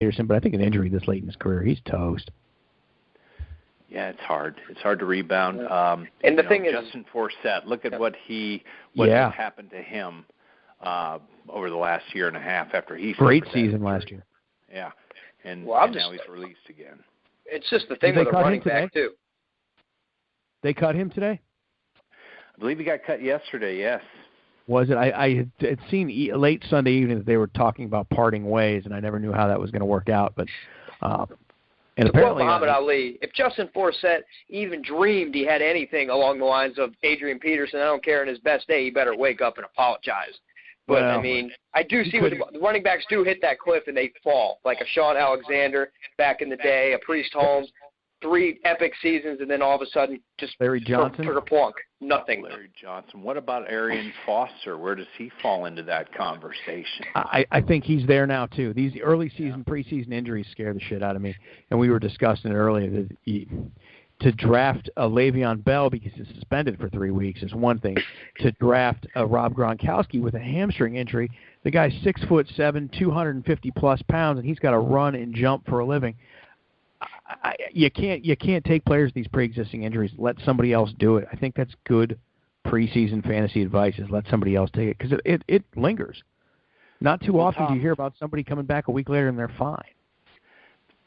Peterson, but I think an injury this late in his career, he's toast. Yeah, it's hard. It's hard to rebound. And the thing is, Justin Forsett, look at what has happened to him over the last year and a half after he great season last year. Yeah, and now he's released again. It's just the thing with a running back too. They cut him today? I believe he got cut yesterday. Yes. Was it? I had seen late Sunday evening that they were talking about parting ways, and I never knew how that was going to work out. But and apparently, Muhammad Ali, if Justin Forsett even dreamed he had anything along the lines of Adrian Peterson, I don't care, in his best day, he better wake up and apologize. But, I mean, I do see what the running backs do hit that cliff and they fall, like a Sean Alexander back in the day, a Priest Holmes, 3 epic seasons, and then all of a sudden just Larry Johnson, plunk, nothing. Larry Johnson. What about Arian Foster? Where does he fall into that conversation? I think he's there now too. These early season, preseason injuries scare the shit out of me, and we were discussing it earlier that to draft a Le'Veon Bell because he's suspended for 3 weeks is one thing. To draft a Rob Gronkowski with a hamstring injury, the guy's 6'7", 250+ pounds, and he's got to run and jump for a living. You can't take players with these pre-existing injuries. Let somebody else do it. I think that's good preseason fantasy advice, is let somebody else take it, because it lingers. Not too often do you hear about somebody coming back a week later and they're fine.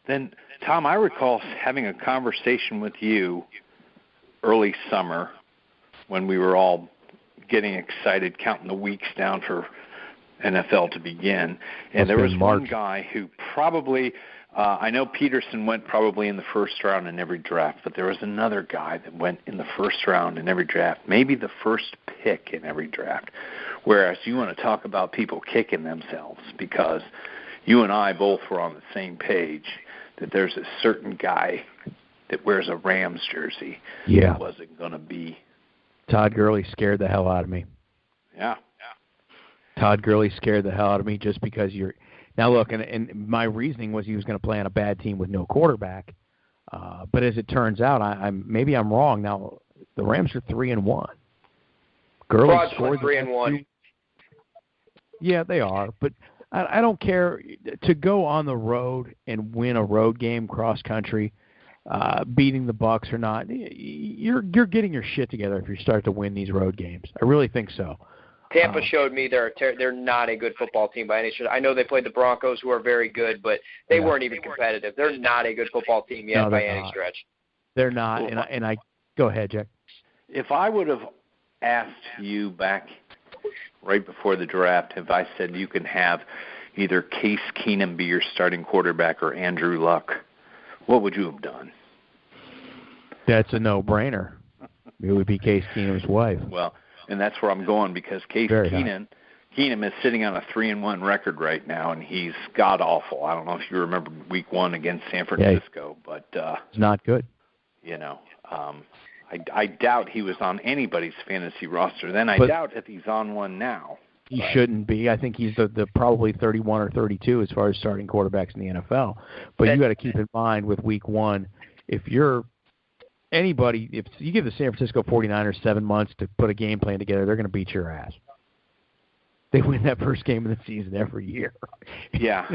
Then, Tom, I recall having a conversation with you early summer when we were all getting excited, counting the weeks down for NFL to begin. And there was one guy who probably, I know Peterson went probably in the first round in every draft, but there was another guy that went in the first round in every draft, maybe the first pick in every draft. Whereas you want to talk about people kicking themselves, because you and I both were on the same page that there's a certain guy that wears a Rams jersey that wasn't going to be. Todd Gurley scared the hell out of me. Yeah. Todd Gurley scared the hell out of me just because you're – now, look, and my reasoning was he was going to play on a bad team with no quarterback. But as it turns out, maybe I'm wrong. Now, the Rams are 3-1. Gurley scored 3-1. Yeah, they are. But I don't care to go on the road and win a road game cross country, beating the Bucs or not. You're getting your shit together if you start to win these road games. I really think so. Tampa showed me they're not a good football team by any stretch. I know they played the Broncos, who are very good, but they weren't even competitive. They're not a good football team yet by any stretch. They're not, and I go ahead, Jack. If I would have asked you back right before the draft, if I said you can have either Case Keenum be your starting quarterback or Andrew Luck, what would you have done? That's a no-brainer. It would be Case Keenum's wife. Well, and that's where I'm going, because Keenum is sitting on a 3-1 record right now, and he's god-awful. I don't know if you remember Week 1 against San Francisco, but it's not good. You know, I doubt he was on anybody's fantasy roster then. I doubt if he's on one now. He shouldn't be. I think he's the probably 31 or 32 as far as starting quarterbacks in the NFL. But you got to keep in mind with Week 1, if you're anybody, if you give the San Francisco 49ers 7 months to put a game plan together, they're going to beat your ass. They win that first game of the season every year. Yeah,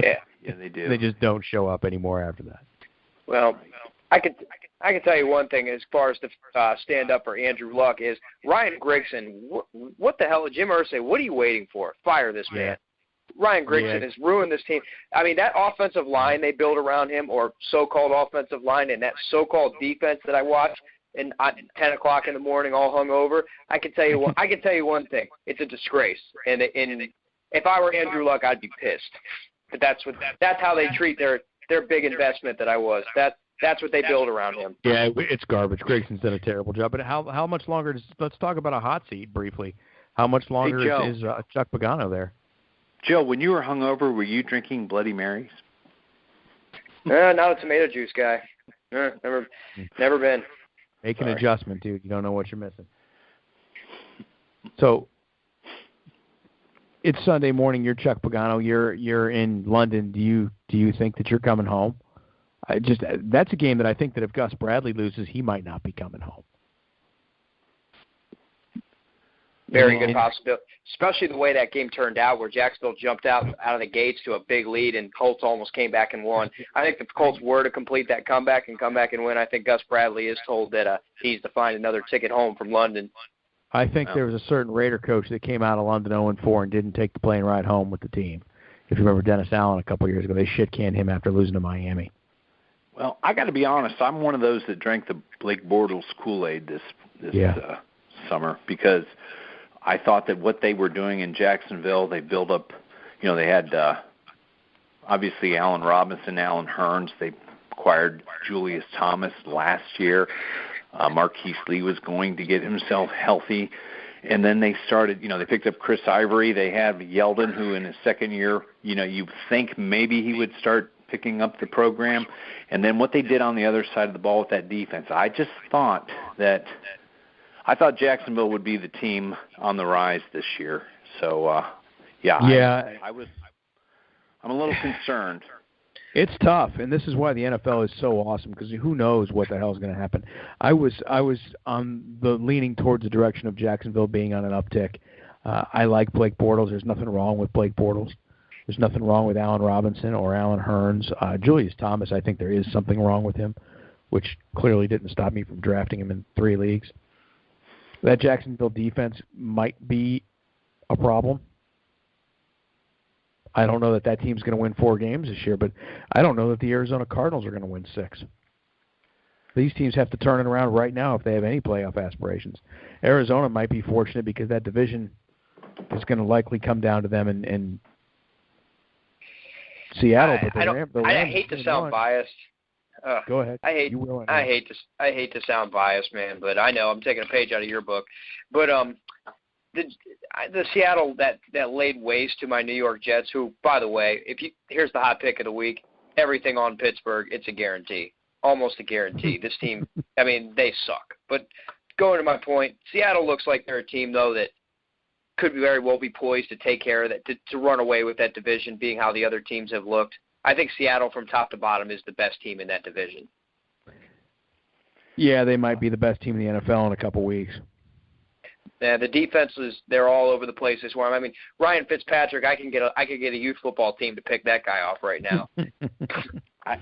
they do. They just don't show up anymore after that. Well, I can tell you one thing as far as the stand up for Andrew Luck is Ryan Grigson. What the hell, Jim Irsay? What are you waiting for? Fire this man. Ryan Grigson has ruined this team. I mean, that offensive line they build around him, or so-called offensive line, and that so-called defense that I watch at 10 o'clock in the morning, all hungover. I can tell you one thing: it's a disgrace. And if I were Andrew Luck, I'd be pissed. But that's how they treat their big investment that I was. That's what they build around him. Yeah, it's garbage. Grigson's done a terrible job. But how much longer? Let's talk about a hot seat briefly. How much longer is Chuck Pagano there? Joe, when you were hungover, were you drinking Bloody Marys? Not a tomato juice guy. Never been. Make an adjustment, dude. You don't know what you're missing. So it's Sunday morning. You're Chuck Pagano. You're in London. Do you think that you're coming home? That's a game that I think that if Gus Bradley loses, he might not be coming home. Very good possibility, especially the way that game turned out, where Jacksonville jumped out of the gates to a big lead, and Colts almost came back and won. I think if the Colts were to complete that comeback and come back and win, I think Gus Bradley is told that he needs to find another ticket home from London. I think there was a certain Raider coach that came out of London 0-4 and didn't take the plane ride home with the team. If you remember Dennis Allen a couple of years ago, they shit-canned him after losing to Miami. Well, I got to be honest. I'm one of those that drank the Blake Bortles Kool-Aid this summer, because I thought that what they were doing in Jacksonville, they built up, they had obviously Allen Robinson, Allen Hurns. They acquired Julius Thomas last year. Marquise Lee was going to get himself healthy. And then they started, they picked up Chris Ivory. They have Yeldon, who in his second year, you think maybe he would start picking up the program. And then what they did on the other side of the ball with that defense, I just thought Jacksonville would be the team on the rise this year. So, I'm a little concerned. It's tough, and this is why the NFL is so awesome, because who knows what the hell is going to happen. I was on the leaning towards the direction of Jacksonville being on an uptick. I like Blake Bortles. There's nothing wrong with Blake Bortles. There's nothing wrong with Allen Robinson or Allen Hurns. Julius Thomas, I think there is something wrong with him, which clearly didn't stop me from drafting him in 3 leagues. That Jacksonville defense might be a problem. I don't know that team's going to win 4 games this year, but I don't know that the Arizona Cardinals are going to win 6. These teams have to turn it around right now if they have any playoff aspirations. Arizona might be fortunate because that division is going to likely come down to them and Seattle. I hate to sound biased. Go ahead. I hate to sound biased, man, but I know I'm taking a page out of your book. But the Seattle that laid waste to my New York Jets, who, by the way, here's the hot pick of the week, everything on Pittsburgh, it's a guarantee, almost a guarantee. This team, I mean, they suck. But going to my point, Seattle looks like they're a team, though, that could very well be poised to take care of that, to run away with that division, being how the other teams have looked. I think Seattle from top to bottom is the best team in that division. Yeah, they might be the best team in the NFL in a couple weeks. Yeah, the defenses, they're all over the place this one. I mean, Ryan Fitzpatrick, I could get a youth football team to pick that guy off right now. I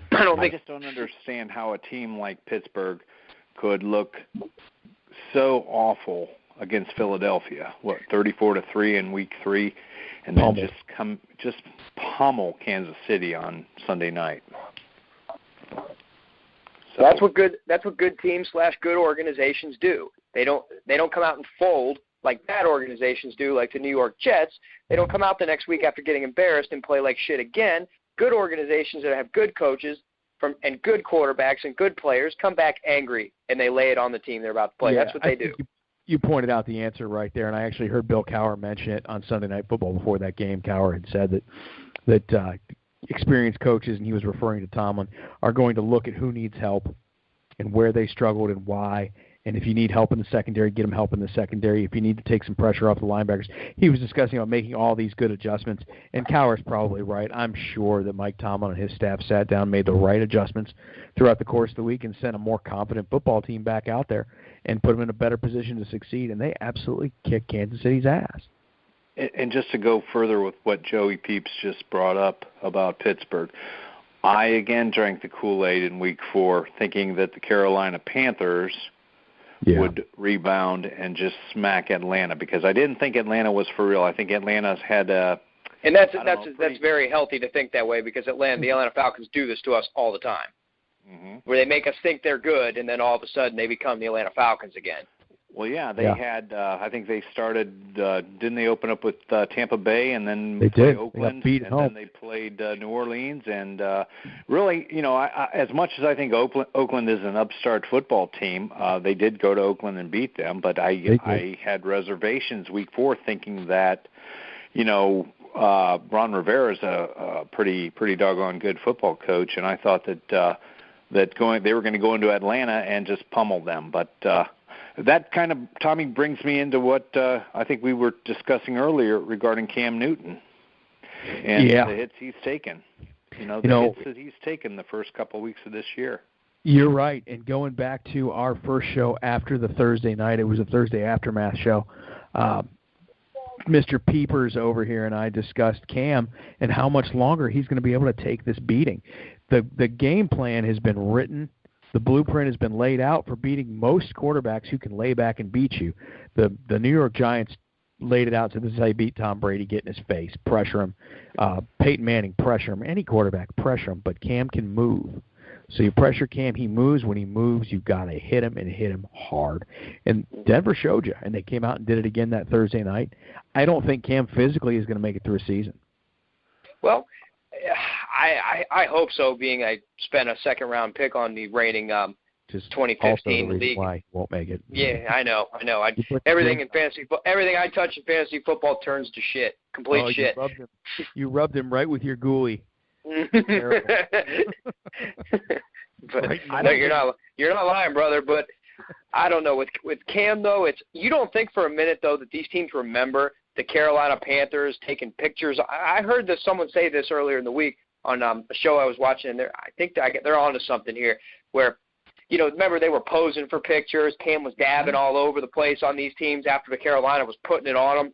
just don't understand how a team like Pittsburgh could look so awful against Philadelphia. 34-3 in week 3, and then just pummel Kansas City on Sunday night. So that's what good teams / good organizations do. They don't come out and fold like bad organizations do, like the New York Jets. They don't come out the next week after getting embarrassed and play like shit again. Good organizations that have good coaches and good quarterbacks and good players come back angry, and they lay it on the team they're about to play. That's what they do. You pointed out the answer right there, and I actually heard Bill Cowher mention it on Sunday Night Football before that game. Cowher had said that experienced coaches, and he was referring to Tomlin, are going to look at who needs help and where they struggled and why. And if you need help in the secondary, get them help in the secondary. If you need to take some pressure off the linebackers, he was discussing about making all these good adjustments. And Cowher's probably right. I'm sure that Mike Tomlin and his staff sat down, made the right adjustments throughout the course of the week, and sent a more confident football team back out there and put them in a better position to succeed. And they absolutely kicked Kansas City's ass. And just to go further with what Joey Peeps just brought up about Pittsburgh, I again drank the Kool-Aid in week 4, thinking that the Carolina Panthers would rebound and just smack Atlanta, because I didn't think Atlanta was for real. I think Atlanta's had and that's very healthy to think that way, because the Atlanta Falcons do this to us all the time, where they make us think they're good, and then all of a sudden they become the Atlanta Falcons again. Well, yeah, they had. I think they started. Didn't they open up with Tampa Bay, and then they play did. Oakland, they and then they played New Orleans, and really, I, as much as I think Oakland is an upstart football team, they did go to Oakland and beat them. But I had reservations week 4, thinking that, Ron Rivera is a pretty doggone good football coach, and I thought that they were going to go into Atlanta and just pummel them, but. That kind of, Tommy, brings me into what I think we were discussing earlier regarding Cam Newton and the hits he's taken. Hits that he's taken the first couple of weeks of this year. You're right. And going back to our first show after the Thursday night, it was a Thursday aftermath show. Mr. Peepers over here and I discussed Cam and how much longer he's going to be able to take this beating. The game plan has been written. The blueprint has been laid out for beating most quarterbacks who can lay back and beat you. The New York Giants laid it out, said this is how you beat Tom Brady, get in his face, pressure him. Peyton Manning, pressure him. Any quarterback, pressure him. But Cam can move. So you pressure Cam, he moves. When he moves, you've got to hit him and hit him hard. And Denver showed you, and they came out and did it again that Thursday night. I don't think Cam physically is going to make it through a season. Well, I hope so, being I spent a second-round pick on the reigning 2015 league. Why he won't make it. Yeah, I know. Everything I touch in fantasy football turns to shit. Complete shit. You rubbed him right with your gooey. But no, you're not lying, brother. But I don't know with Cam though. You don't think for a minute though that these teams remember the Carolina Panthers taking pictures. I heard someone say this earlier in the week on a show I was watching, and I think they're onto something here. Where remember they were posing for pictures. Cam was dabbing all over the place on these teams after the Carolina was putting it on them.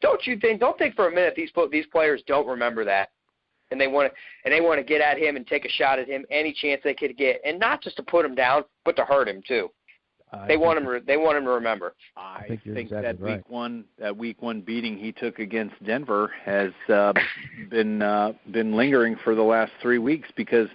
Don't think for a minute these players don't remember that. And they want to get at him and take a shot at him any chance they could get, and not just to put him down, but to hurt him too. They want him to remember. I think that right. week one beating he took against Denver has been lingering for the last 3 weeks because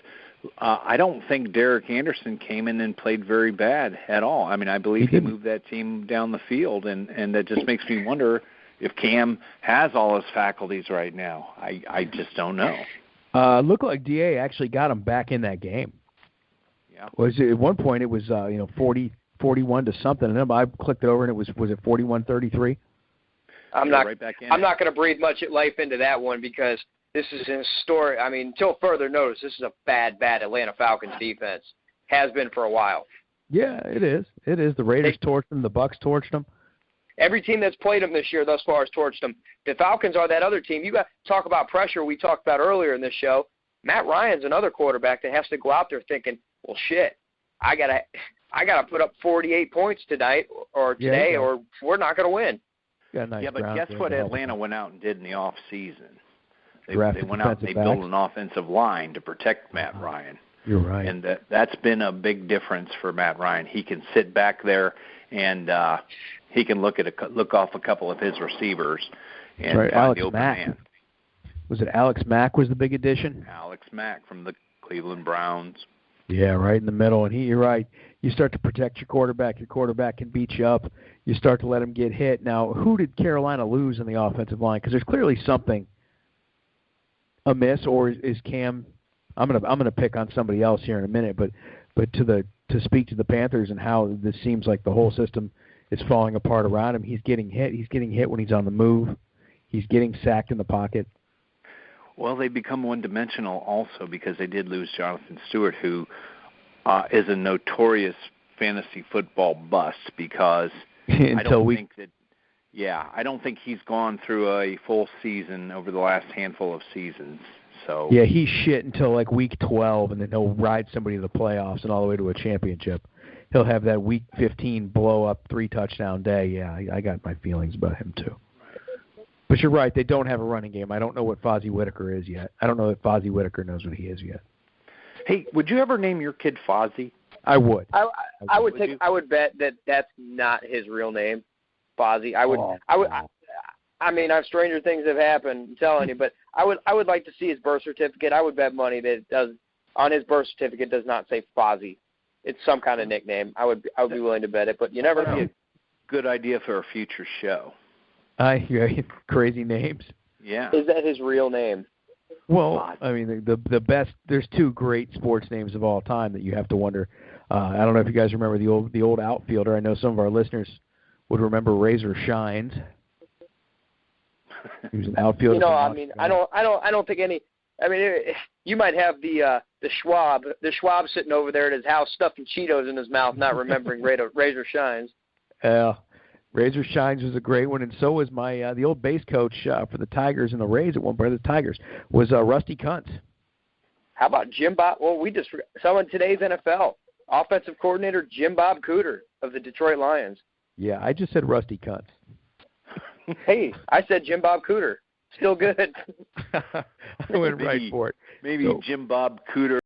I don't think Derek Anderson came in and played very bad at all. I mean, I believe he moved that team down the field, and that just makes me wonder if Cam has all his faculties right now. I just don't know. Looked like DA actually got him back in that game. Yeah. At one point it was 40-41 to something, and then I clicked it over and was it 41-33? I'm not going to breathe much life into that one because this is a story. I mean, until further notice, this is a bad Atlanta Falcons defense. Has been for a while. Yeah, it is. The Raiders torched them. The Bucs torched them. Every team that's played them this year thus far has torched them. The Falcons are that other team. You got to talk about pressure we talked about earlier in this show. Matt Ryan's another quarterback that has to go out there thinking, well, shit, I gotta put up 48 points tonight or today, or we're not going to win. But guess what Atlanta went out and did in the off season? They went out and they built an offensive line to protect Matt Ryan. You're right. And that's been a big difference for Matt Ryan. He can sit back there and he can look off a couple of his receivers and find the open man. Was it Alex Mack was the big addition? Alex Mack from the Cleveland Browns. Yeah, right in the middle. And you're right. You start to protect your quarterback. Your quarterback can beat you up. You start to let him get hit. Now, who did Carolina lose in the offensive line? Because there's clearly something amiss, or is Cam? I'm gonna pick on somebody else here in a minute, but to speak to the Panthers and how this seems like the whole system is falling apart around him. He's getting hit. He's getting hit when he's on the move. He's getting sacked in the pocket. Well, they become one-dimensional also because they did lose Jonathan Stewart, who is a notorious fantasy football bust because I don't think he's gone through a full season over the last handful of seasons. So yeah, he's shit until like week 12, and then he'll ride somebody to the playoffs and all the way to a championship. He'll have that week 15 blow-up 3-touchdown day. Yeah, I got my feelings about him too. But you're right, they don't have a running game. I don't know what Fozzie Whitaker is yet. I don't know if Fozzie Whitaker knows what he is yet. Hey, would you ever name your kid Fozzie? I would. I would bet that that's not his real name, Fozzie. I mean, stranger things have happened, I'm telling you, but I would like to see his birth certificate. I would bet money that it does on his birth certificate does not say Fozzie. It's some kind of nickname. I would be willing to bet it, but you never know. That'd be a good idea for a future show. Crazy names. Yeah. Is that his real name? Well, I mean, the best. There's two great sports names of all time that you have to wonder. I don't know if you guys remember the old outfielder. I know some of our listeners would remember Razor Shines. He was an outfielder. You know, I mean, I don't think any. I mean, you might have the Schwab sitting over there at his house stuffing Cheetos in his mouth, not remembering Razor Shines. Razor Shines was a great one, and so was my the old base coach for the Tigers and the Rays at one point. The Tigers was Rusty Kuntz. How about Jim Bob? Well, we just someone today's NFL offensive coordinator Jim Bob Cooter of the Detroit Lions. Yeah, I just said Rusty Kuntz. Hey, I said Jim Bob Cooter. Still good. I went right for it. Maybe So, Jim Bob Cooter